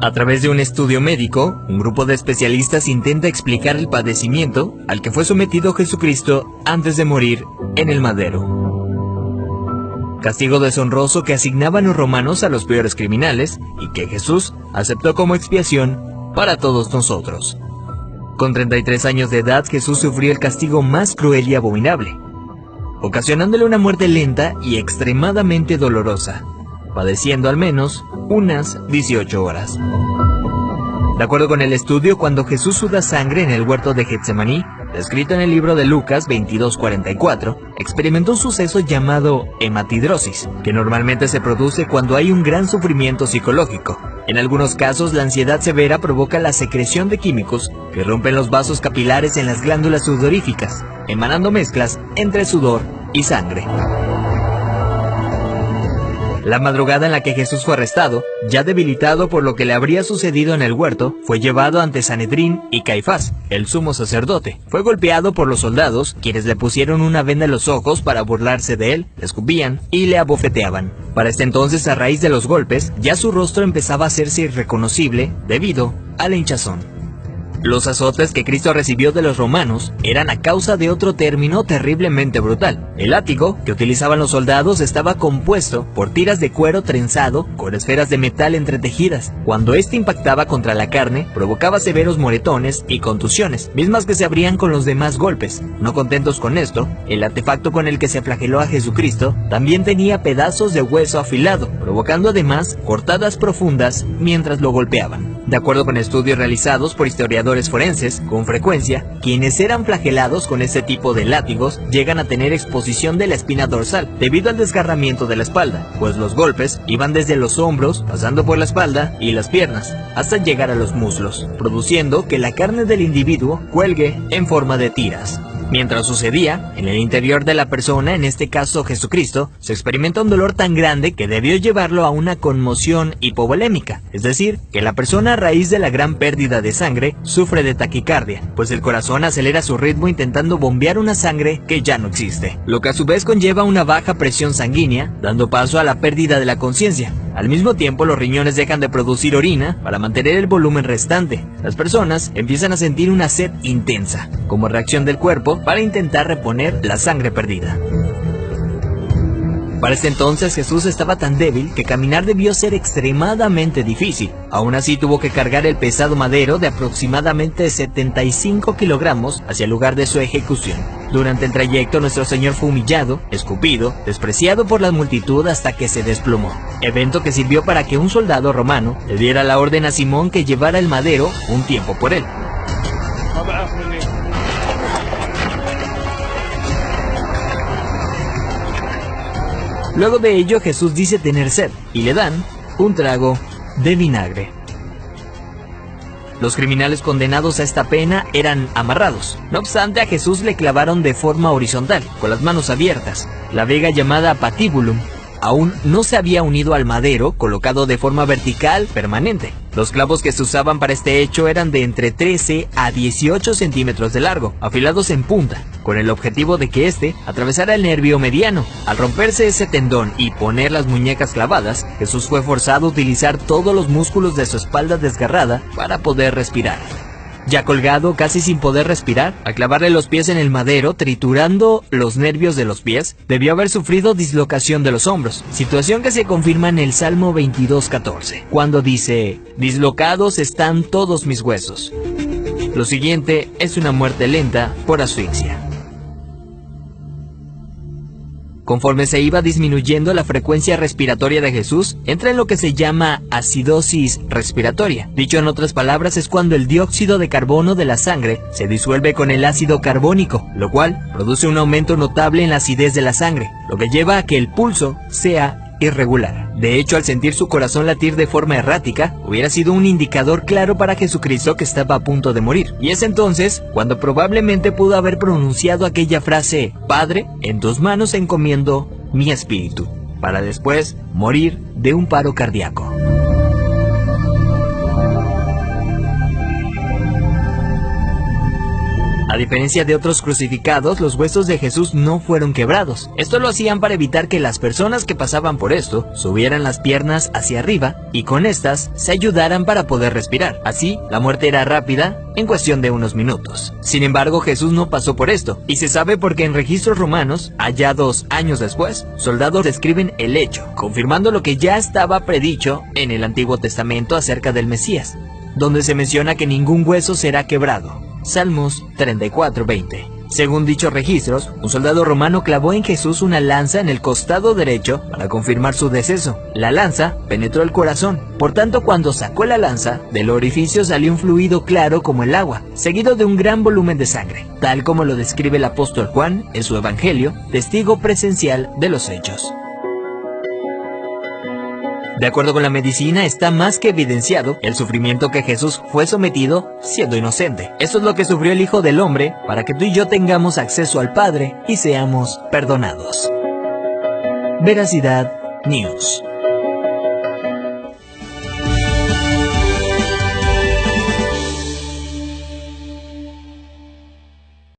A través de un estudio médico, un grupo de especialistas intenta explicar el padecimiento al que fue sometido Jesucristo antes de morir en el madero. Castigo deshonroso que asignaban los romanos a los peores criminales y que Jesús aceptó como expiación para todos nosotros. Con 33 años de edad, Jesús sufrió el castigo más cruel y abominable, ocasionándole una muerte lenta y extremadamente dolorosa, padeciendo al menos unas 18 horas. De acuerdo con el estudio, cuando Jesús suda sangre en el huerto de Getsemaní, descrito en el libro de Lucas 22:44, experimentó un suceso llamado hematidrosis, que normalmente se produce cuando hay un gran sufrimiento psicológico. En algunos casos, la ansiedad severa provoca la secreción de químicos que rompen los vasos capilares en las glándulas sudoríficas, emanando mezclas entre sudor y sangre. La madrugada en la que Jesús fue arrestado, ya debilitado por lo que le habría sucedido en el huerto, fue llevado ante Sanedrín y Caifás, el sumo sacerdote. Fue golpeado por los soldados, quienes le pusieron una venda en los ojos para burlarse de él, le escupían y le abofeteaban. Para este entonces, a raíz de los golpes, ya su rostro empezaba a hacerse irreconocible debido a la hinchazón. Los azotes que Cristo recibió de los romanos eran a causa de otro término terriblemente brutal. El látigo que utilizaban los soldados estaba compuesto por tiras de cuero trenzado con esferas de metal entretejidas. Cuando este impactaba contra la carne, provocaba severos moretones y contusiones, mismas que se abrían con los demás golpes. No contentos con esto, el artefacto con el que se flageló a Jesucristo también tenía pedazos de hueso afilado, provocando además cortadas profundas mientras lo golpeaban. De acuerdo con estudios realizados por historiadores forenses, con frecuencia, quienes eran flagelados con este tipo de látigos llegan a tener exposición de la espina dorsal debido al desgarramiento de la espalda, pues los golpes iban desde los hombros, pasando por la espalda y las piernas, hasta llegar a los muslos, produciendo que la carne del individuo cuelgue en forma de tiras. Mientras sucedía, en el interior de la persona, en este caso Jesucristo, se experimenta un dolor tan grande que debió llevarlo a una conmoción hipovolémica, es decir, que la persona a raíz de la gran pérdida de sangre sufre de taquicardia, pues el corazón acelera su ritmo intentando bombear una sangre que ya no existe, lo que a su vez conlleva una baja presión sanguínea, dando paso a la pérdida de la conciencia. Al mismo tiempo, los riñones dejan de producir orina para mantener el volumen restante. Las personas empiezan a sentir una sed intensa, como reacción del cuerpo para intentar reponer la sangre perdida. Para este entonces Jesús estaba tan débil que caminar debió ser extremadamente difícil. Aún así tuvo que cargar el pesado madero de aproximadamente 75 kilogramos hacia el lugar de su ejecución. Durante el trayecto nuestro Señor fue humillado, escupido, despreciado por la multitud hasta que se desplomó. Evento que sirvió para que un soldado romano le diera la orden a Simón que llevara el madero un tiempo por él. Luego de ello, Jesús dice tener sed, y le dan un trago de vinagre. Los criminales condenados a esta pena eran amarrados. No obstante, a Jesús le clavaron de forma horizontal, con las manos abiertas. La viga llamada patíbulum aún no se había unido al madero, colocado de forma vertical permanente. Los clavos que se usaban para este hecho eran de entre 13 a 18 centímetros de largo, afilados en punta, con el objetivo de que éste atravesara el nervio mediano. Al romperse ese tendón y poner las muñecas clavadas, Jesús fue forzado a utilizar todos los músculos de su espalda desgarrada para poder respirar. Ya colgado, casi sin poder respirar, al clavarle los pies en el madero, triturando los nervios de los pies, debió haber sufrido dislocación de los hombros, situación que se confirma en el Salmo 22:14, cuando dice: «Dislocados están todos mis huesos». Lo siguiente es una muerte lenta por asfixia. Conforme se iba disminuyendo la frecuencia respiratoria de Jesús, entra en lo que se llama acidosis respiratoria. Dicho en otras palabras, es cuando el dióxido de carbono de la sangre se disuelve con el ácido carbónico, lo cual produce un aumento notable en la acidez de la sangre, lo que lleva a que el pulso sea irregular. De hecho, al sentir su corazón latir de forma errática, hubiera sido un indicador claro para Jesucristo que estaba a punto de morir. Y es entonces cuando probablemente pudo haber pronunciado aquella frase: «Padre, en tus manos encomiendo mi espíritu», para después morir de un paro cardíaco. A diferencia de otros crucificados, los huesos de Jesús no fueron quebrados. Esto lo hacían para evitar que las personas que pasaban por esto subieran las piernas hacia arriba y con estas se ayudaran para poder respirar. Así, la muerte era rápida en cuestión de unos minutos. Sin embargo, Jesús no pasó por esto, y se sabe porque en registros romanos, hallados años después, soldados describen el hecho, confirmando lo que ya estaba predicho en el Antiguo Testamento acerca del Mesías, donde se menciona que ningún hueso será quebrado. Salmos 34:20. Según dichos registros, un soldado romano clavó en Jesús una lanza en el costado derecho para confirmar su deceso. La lanza penetró el corazón, por tanto cuando sacó la lanza, del orificio salió un fluido claro como el agua, seguido de un gran volumen de sangre, tal como lo describe el apóstol Juan en su Evangelio, testigo presencial de los hechos. De acuerdo con la medicina, está más que evidenciado el sufrimiento que Jesús fue sometido siendo inocente. Esto es lo que sufrió el Hijo del Hombre para que tú y yo tengamos acceso al Padre y seamos perdonados. Veracidad News.